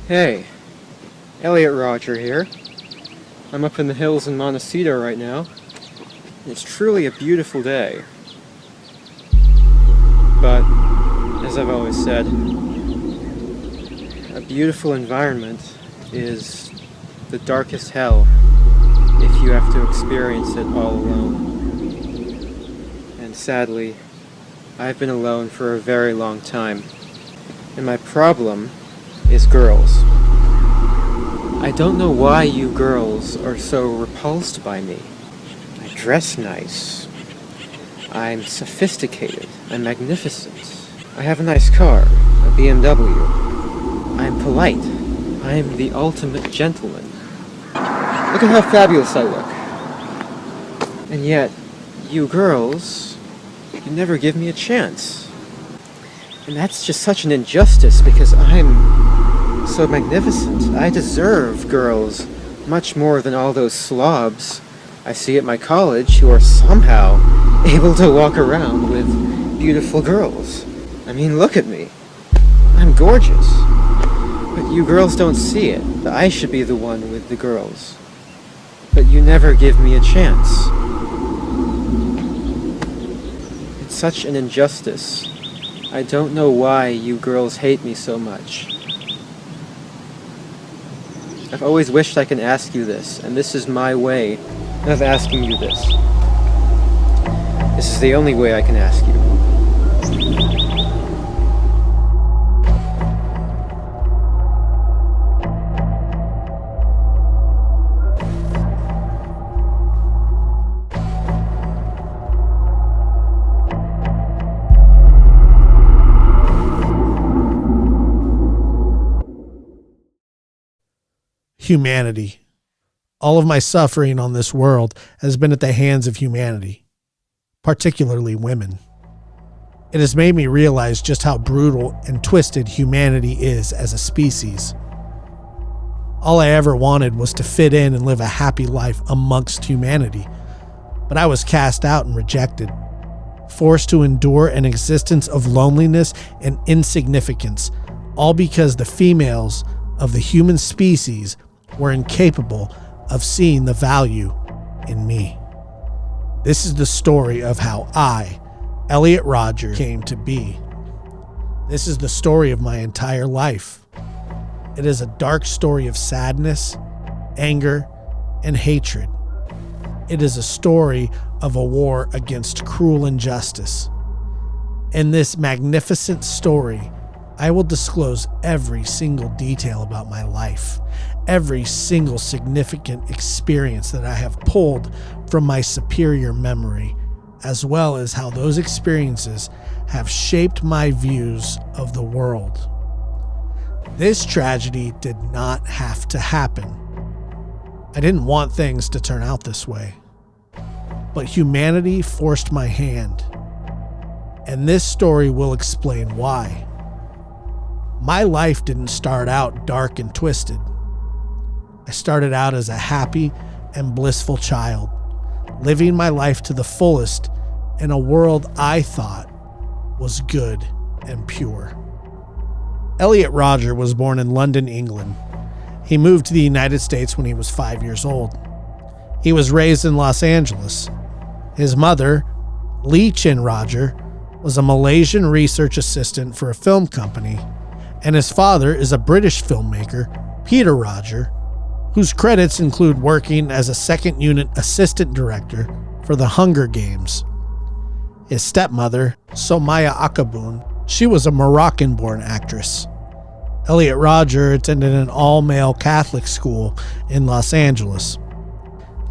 Hey, Elliot Roger here. I'm up in the hills in Montecito right now. It's truly a beautiful day. But, as I've always said, a beautiful environment is the darkest hell if you have to experience it all alone. And sadly, I've been alone for a very long time. And my problem is girls. I don't know why you girls are so repulsed by me. I dress nice. I'm sophisticated. I'm magnificent. I have a nice car, a BMW. I'm polite. I'm the ultimate gentleman. Look at how fabulous I look. And yet, you girls, you never give me a chance. And that's just such an injustice because I'm so magnificent. I deserve girls much more than all those slobs I see at my college who are somehow able to walk around with beautiful girls. I mean, look at me. I'm gorgeous. But you girls don't see it. I should be the one with the girls. But you never give me a chance. It's such an injustice. I don't know why you girls hate me so much. I've always wished I could ask you this, and this is my way of asking you this. This is the only way I can ask you. Humanity. All of my suffering on this world has been at the hands of humanity, particularly women. It has made me realize just how brutal and twisted humanity is as a species. All I ever wanted was to fit in and live a happy life amongst humanity, but I was cast out and rejected, forced to endure an existence of loneliness and insignificance, all because the females of the human species were incapable of seeing the value in me. This is the story of how I, Elliot Rodger, came to be. This is the story of my entire life. It is a dark story of sadness, anger, and hatred. It is a story of a war against cruel injustice. In this magnificent story, I will disclose every single detail about my life, every single significant experience that I have pulled from my superior memory, as well as how those experiences have shaped my views of the world. This tragedy did not have to happen. I didn't want things to turn out this way, but humanity forced my hand, and this story will explain why. My life didn't start out dark and twisted. I started out as a happy and blissful child, living my life to the fullest in a world I thought was good and pure. Elliot Rodger was born in London, England. He moved to the United States when he was 5 years old. He was raised in Los Angeles. His mother, Lee Chin Rodger, was a Malaysian research assistant for a film company, and his father is a British filmmaker, Peter Rodger, whose credits include working as a second unit assistant director for The Hunger Games. His stepmother, Somaya Akabun, she was a Moroccan-born actress. Elliot Rodger attended an all-male Catholic school in Los Angeles.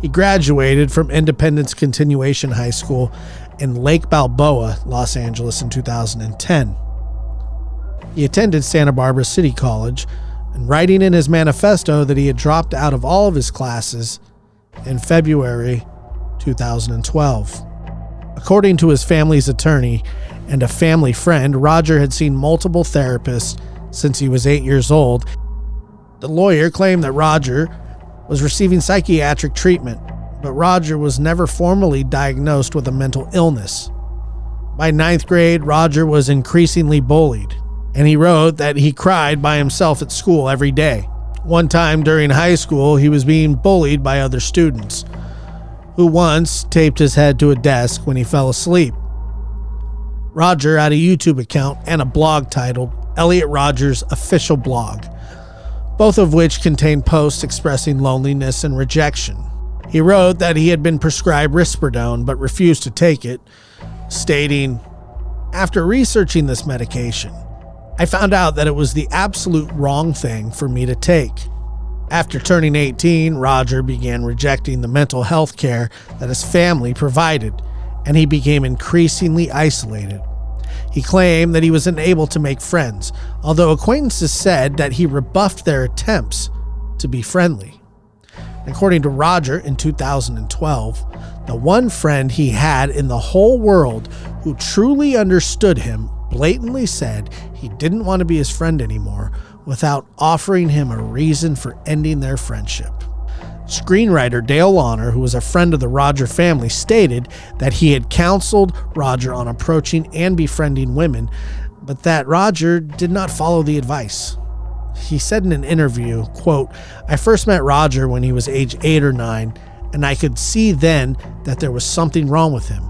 He graduated from Independence Continuation High School in Lake Balboa, Los Angeles in 2010. He attended Santa Barbara City College, and writing in his manifesto that he had dropped out of all of his classes in February 2012. According to his family's attorney and a family friend, Rodger had seen multiple therapists since he was 8 years old. The lawyer claimed that Rodger was receiving psychiatric treatment, but Rodger was never formally diagnosed with a mental illness. By 9th grade, Rodger was increasingly bullied And he wrote that he cried by himself at school every day. One time during high school, he was being bullied by other students, who once taped his head to a desk when he fell asleep. Rodger had a YouTube account and a blog titled Elliot Rodger's Official Blog, both of which contained posts expressing loneliness and rejection. He wrote that he had been prescribed risperidone but refused to take it, stating, "After researching this medication, I found out that it was the absolute wrong thing for me to take." After turning 18, Rodger began rejecting the mental health care that his family provided, and he became increasingly isolated. He claimed that he was unable to make friends, although acquaintances said that he rebuffed their attempts to be friendly. According to Rodger, in 2012, the one friend he had in the whole world who truly understood him blatantly said he didn't want to be his friend anymore without offering him a reason for ending their friendship. Screenwriter Dale Launer, who was a friend of the Rodger family, stated that he had counseled Rodger on approaching and befriending women, but that Rodger did not follow the advice. He said in an interview, quote, "I first met Rodger when he was age 8 or 9, and I could see then that there was something wrong with him.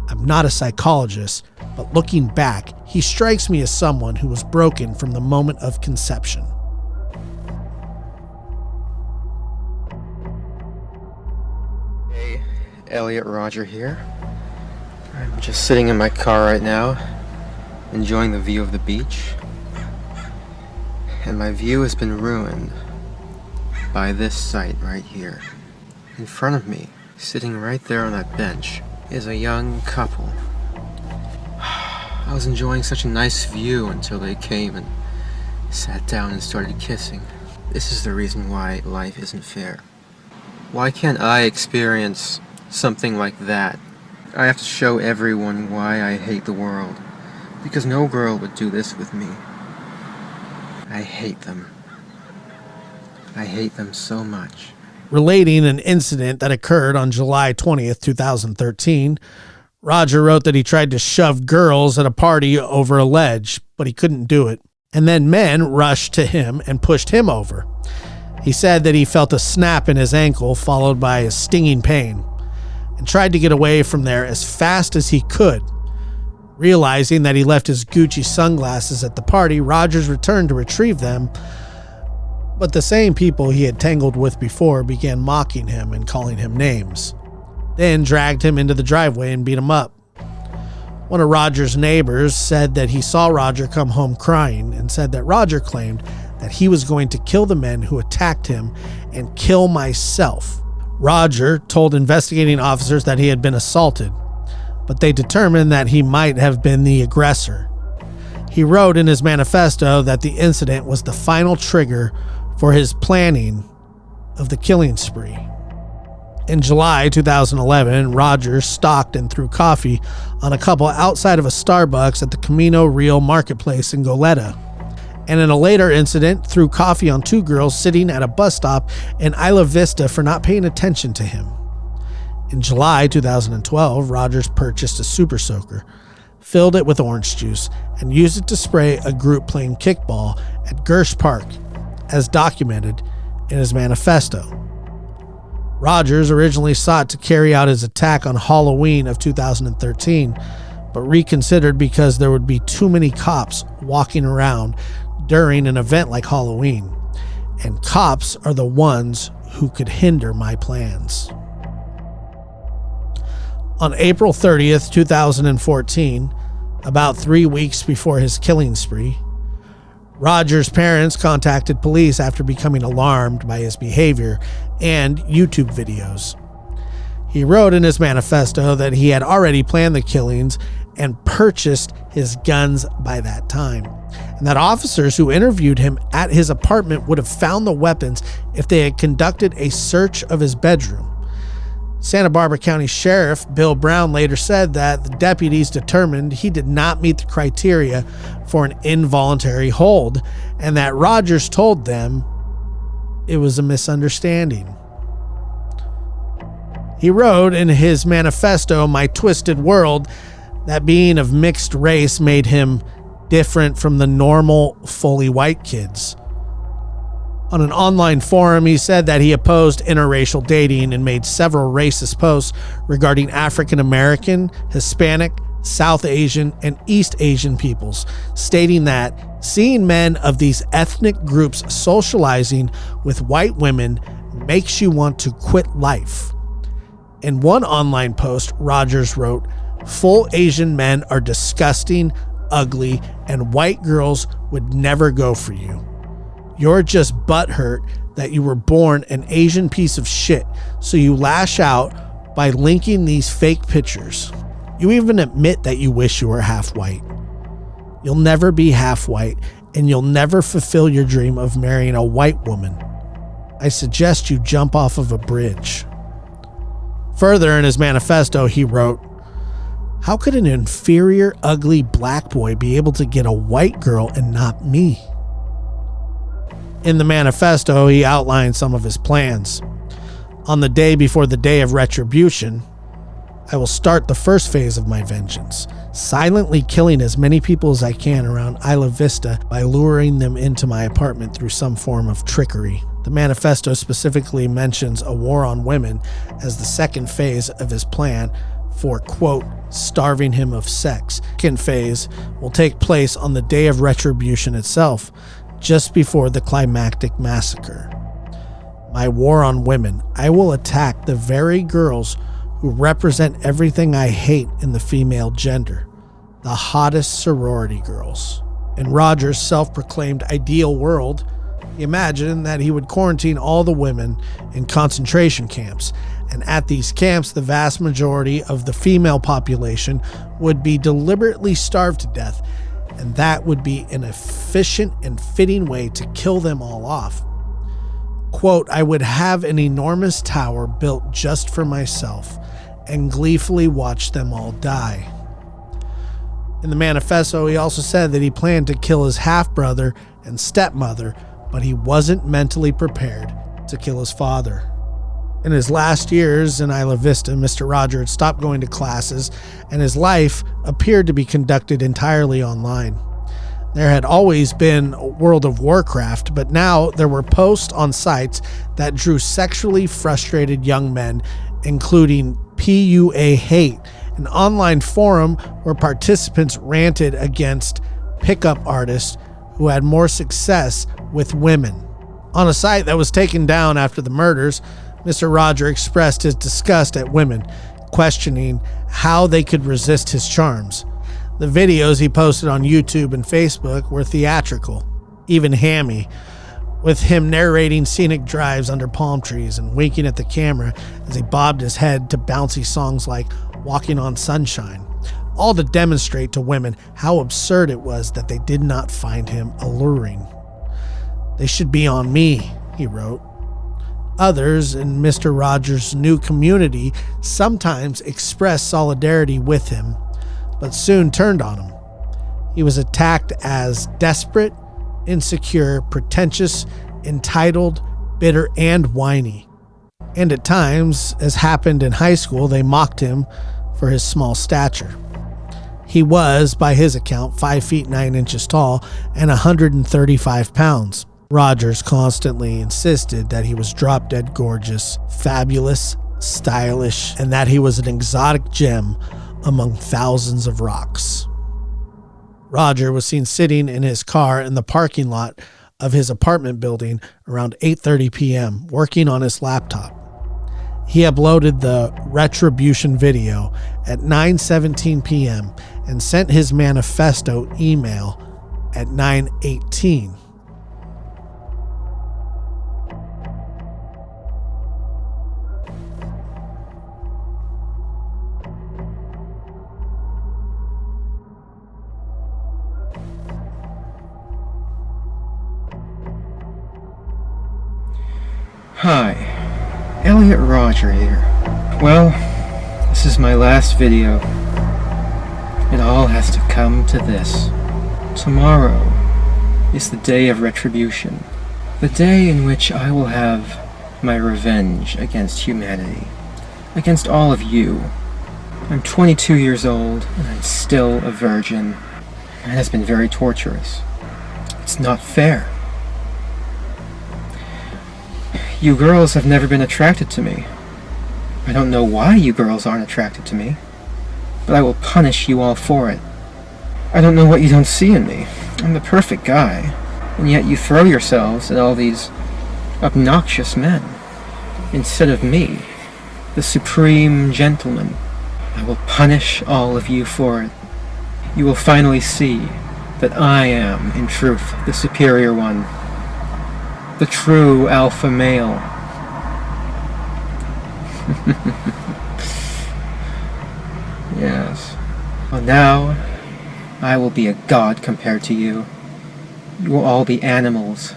I'm not a psychologist, but looking back, he strikes me as someone who was broken from the moment of conception." Hey, Elliot Rodger here. I'm just sitting in my car right now, enjoying the view of the beach. And my view has been ruined by this sight right here. In front of me, sitting right there on that bench, is a young couple. I was enjoying such a nice view until they came and sat down and started kissing. This is the reason why life isn't fair. Why can't I experience something like that? I have to show everyone why I hate the world, because no girl would do this with me. I hate them. I hate them so much. Relating an incident that occurred on July 20th, 2013, Rodger wrote that he tried to shove girls at a party over a ledge, but he couldn't do it. And then men rushed to him and pushed him over. He said that he felt a snap in his ankle followed by a stinging pain and tried to get away from there as fast as he could. Realizing that he left his Gucci sunglasses at the party, Rodgers returned to retrieve them, but the same people he had tangled with before began mocking him and calling him names, then dragged him into the driveway and beat him up. One of Rodger's neighbors said that he saw Rodger come home crying and said that Rodger claimed that he was going to kill the men who attacked him and kill myself. Rodger told investigating officers that he had been assaulted, but they determined that he might have been the aggressor. He wrote in his manifesto that the incident was the final trigger for his planning of the killing spree. In July 2011, Rodger stalked and threw coffee on a couple outside of a Starbucks at the Camino Real Marketplace in Goleta. And in a later incident, threw coffee on 2 girls sitting at a bus stop in Isla Vista for not paying attention to him. In July 2012, Rodgers purchased a super soaker, filled it with orange juice, and used it to spray a group playing kickball at Gersh Park, as documented in his manifesto. Rodgers originally sought to carry out his attack on Halloween of 2013, but reconsidered because there would be too many cops walking around during an event like Halloween, and cops are the ones who could hinder my plans. On April 30th, 2014, about 3 weeks before his killing spree, Rodger's parents contacted police after becoming alarmed by his behavior and YouTube videos. He wrote in his manifesto that he had already planned the killings and purchased his guns by that time, and that officers who interviewed him at his apartment would have found the weapons if they had conducted a search of his bedroom. Santa Barbara County Sheriff Bill Brown later said that the deputies determined he did not meet the criteria for an involuntary hold, and that Rodgers told them it was a misunderstanding. He wrote in his manifesto, "My Twisted World," that being of mixed race made him different from the normal, fully white kids. On an online forum, he said that he opposed interracial dating and made several racist posts regarding African American, Hispanic, South Asian, and East Asian peoples, stating that seeing men of these ethnic groups socializing with white women makes you want to quit life. In one online post, Rogers wrote, "Full Asian men are disgusting, ugly, and white girls would never go for you. You're just butthurt that you were born an Asian piece of shit, so you lash out by linking these fake pictures. You even admit that you wish you were half white. You'll never be half white, and you'll never fulfill your dream of marrying a white woman. I suggest you jump off of a bridge." Further in his manifesto, he wrote, "How could an inferior, ugly black boy be able to get a white girl and not me?" In the manifesto, he outlined some of his plans. On the day before the day of retribution, I will start the first phase of my vengeance, silently killing as many people as I can around Isla Vista by luring them into my apartment through some form of trickery. The manifesto specifically mentions a war on women as the second phase of his plan for, quote, starving him of sex. The second phase will take place on the day of retribution itself, just before the climactic massacre. My war on women. I will attack the very girls who represent everything I hate in the female gender, the hottest sorority girls. In Rogers' self-proclaimed ideal world, he imagined that he would quarantine all the women in concentration camps, and at these camps, the vast majority of the female population would be deliberately starved to death, and that would be an efficient and fitting way to kill them all off. Quote, I would have an enormous tower built just for myself and gleefully watch them all die. In the manifesto, he also said that he planned to kill his half-brother and stepmother, but he wasn't mentally prepared to kill his father. In his last years in Isla Vista, Mr. Roger had stopped going to classes, and his life appeared to be conducted entirely online. There had always been World of Warcraft, but now there were posts on sites that drew sexually frustrated young men, including PUA Hate, an online forum where participants ranted against pickup artists who had more success with women. On a site that was taken down after the murders, Mr. Roger expressed his disgust at women, questioning how they could resist his charms. The videos he posted on YouTube and Facebook were theatrical, even hammy, with him narrating scenic drives under palm trees and winking at the camera as he bobbed his head to bouncy songs like Walking on Sunshine, all to demonstrate to women how absurd it was that they did not find him alluring. They should be on me, he wrote. Others in Mr. Rogers' new community sometimes expressed solidarity with him, but soon turned on him. He was attacked as desperate, insecure, pretentious, entitled, bitter, and whiny. And at times, as happened in high school, they mocked him for his small stature. He was, by his account, 5 feet 9 inches tall and 135 pounds. Rogers constantly insisted that he was drop-dead gorgeous, fabulous, stylish, and that he was an exotic gem among thousands of rocks. Roger was seen sitting in his car in the parking lot of his apartment building around 8:30 p.m., working on his laptop. He uploaded the Retribution video at 9:17 p.m. and sent his manifesto email at 9:18. Hi, Elliot Rodger here. Well, this is my last video. It all has to come to this. Tomorrow is the day of retribution. The day in which I will have my revenge against humanity. Against all of you. I'm 22 years old and I'm still a virgin. It has been very torturous. It's not fair. You girls have never been attracted to me. I don't know why you girls aren't attracted to me, but I will punish you all for it. I don't know what you don't see in me. I'm the perfect guy, and yet you throw yourselves at all these obnoxious men, instead of me, the supreme gentleman. I will punish all of you for it. You will finally see that I am, in truth, the superior one, the true alpha male. Yes. Well, now I will be a god compared to you. You will all be animals.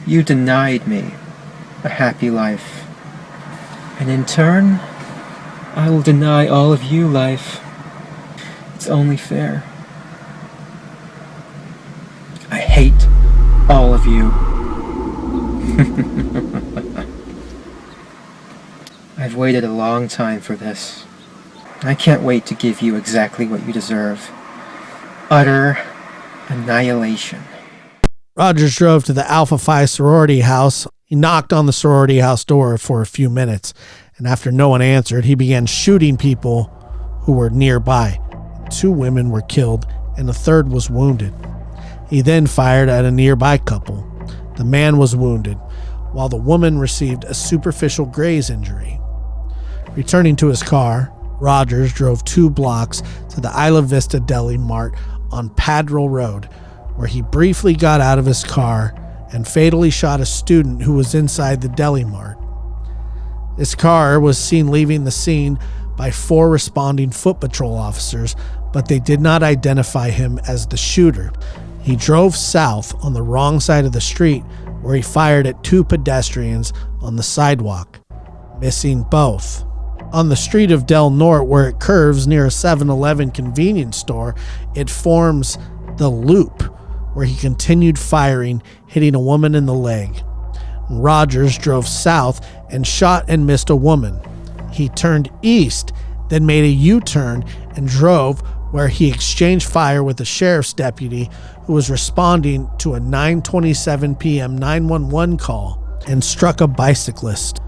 You denied me a happy life, and in turn, I will deny all of you life. It's only fair. I hate all of you. I've waited a long time for this. I can't wait to give you exactly what you deserve. Utter annihilation. Rogers drove to the Alpha Phi sorority house. He knocked on the sorority house door for a few minutes, and after no one answered, he began shooting people who were nearby. 2 women were killed, and a third was wounded. He then fired at a nearby couple. The man was wounded, while the woman received a superficial graze injury. Returning to his car, Rogers drove 2 blocks to the Isla Vista Deli Mart on Padrel Road, where he briefly got out of his car and fatally shot a student who was inside the deli mart. His car was seen leaving the scene by 4 responding foot patrol officers, but they did not identify him as the shooter. He drove south on the wrong side of the street, where he fired at 2 pedestrians on the sidewalk, missing both. On the street of Del Norte, where it curves near a 7-Eleven convenience store, it forms the loop, where he continued firing, hitting a woman in the leg. Rogers drove south and shot and missed a woman. He turned east, then made a U-turn and drove where he exchanged fire with a sheriff's deputy who was responding to a 9:27 p.m. 911 call and struck a bicyclist.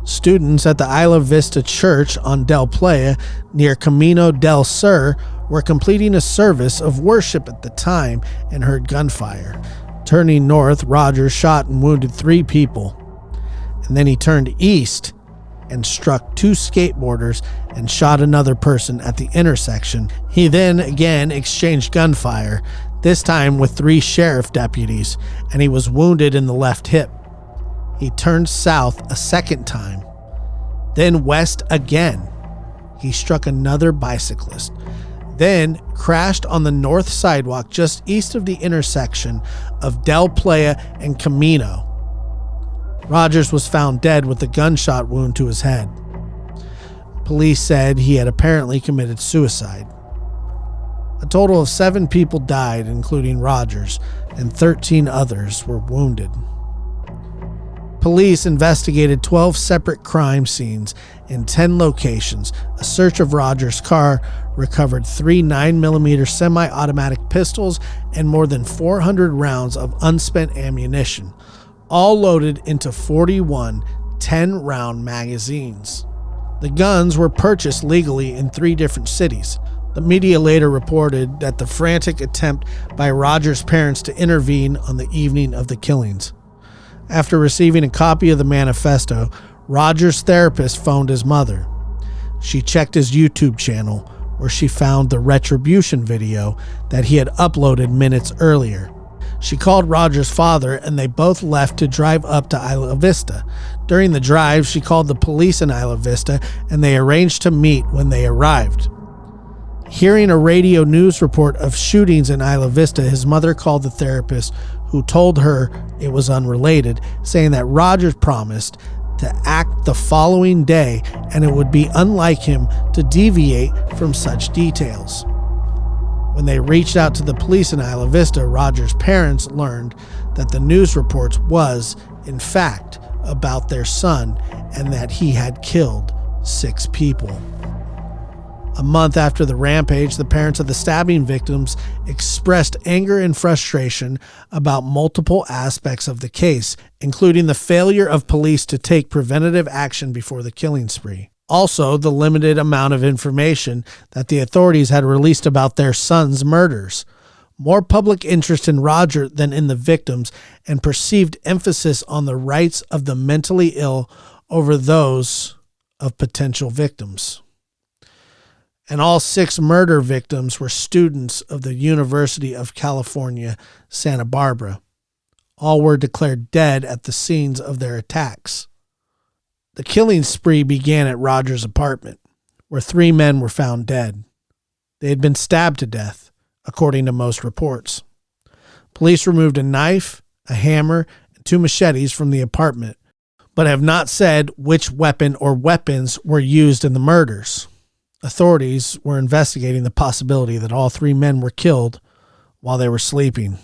Students at the Isla Vista Church on Del Playa near Camino del Sur were completing a service of worship at the time and heard gunfire. Turning north, Rogers shot and wounded 3 people. And then he turned east and struck 2 skateboarders and shot another person at the intersection. He then again exchanged gunfire, this time with 3 sheriff deputies, and he was wounded in the left hip. He turned south a second time, then west again. He struck another bicyclist, then crashed on the north sidewalk just east of the intersection of Del Playa and Camino. Rogers was found dead with a gunshot wound to his head. Police said he had apparently committed suicide. A total of 7 people died, including Rogers, and 13 others were wounded. Police investigated 12 separate crime scenes in 10 locations. A search of Rogers' car recovered 3 9mm semi-automatic pistols and more than 400 rounds of unspent ammunition, all loaded into 41 10-round magazines. The guns were purchased legally in 3 different cities. The media later reported that the frantic attempt by Rogers' parents to intervene on the evening of the killings. After receiving a copy of the Manifesto, Rogers' therapist phoned his mother. She checked his YouTube channel, where she found the RETRIBUTION video that he had uploaded minutes earlier. She called Rogers' father, and they both left to drive up to Isla Vista. During the drive, she called the police in Isla Vista, and they arranged to meet when they arrived. Hearing a radio news report of shootings in Isla Vista, his mother called the therapist, who told her it was unrelated, saying that Rogers promised to act the following day and it would be unlike him to deviate from such details. When they reached out to the police in Isla Vista, Rogers' parents learned that the news reports was, in fact, about their son and that he had killed 6 people. A month after the rampage, the parents of the stabbing victims expressed anger and frustration about multiple aspects of the case, including the failure of police to take preventative action before the killing spree. Also, the limited amount of information that the authorities had released about their son's murders. More public interest in Rodger than in the victims, and perceived emphasis on the rights of the mentally ill over those of potential victims. And all 6 murder victims were students of the University of California, Santa Barbara. All were declared dead at the scenes of their attacks. The killing spree began at Rodger's apartment, where 3 men were found dead. They had been stabbed to death, according to most reports. Police removed a knife, a hammer, and 2 machetes from the apartment, but have not said which weapon or weapons were used in the murders. Authorities were investigating the possibility that all 3 men were killed while they were sleeping